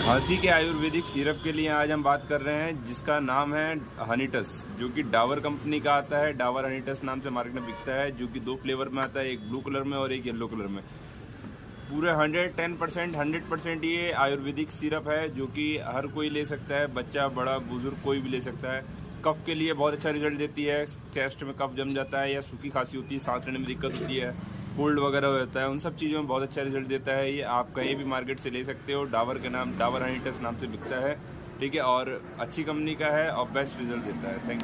खांसी के आयुर्वेदिक सिरप के लिए आज हम बात कर रहे हैं जिसका नाम है हनीटस, जो कि डाबर कंपनी का आता है। डाबर हनीटस नाम से मार्केट में बिकता है, जो कि 2 फ्लेवर में आता है, एक ब्लू कलर में और एक येलो कलर में। पूरे 100% ये आयुर्वेदिक सिरप है, जो कि हर कोई ले सकता है, बच्चा बड़ा बुजुर्ग कोई भी ले सकता है। कफ के लिए बहुत अच्छा रिजल्ट देती है। चेस्ट में कफ जम जाता है या सूखी खांसी होती है, सांस लेने में दिक्कत होती है, कोल्ड वगैरह हो जाता है, उन सब चीज़ों में बहुत अच्छा रिजल्ट देता है। ये आप कहीं भी मार्केट से ले सकते हो। डाबर के नाम डाबर हनीटस नाम से बिकता है, ठीक है, और अच्छी कंपनी का है और बेस्ट रिजल्ट देता है। Thank you.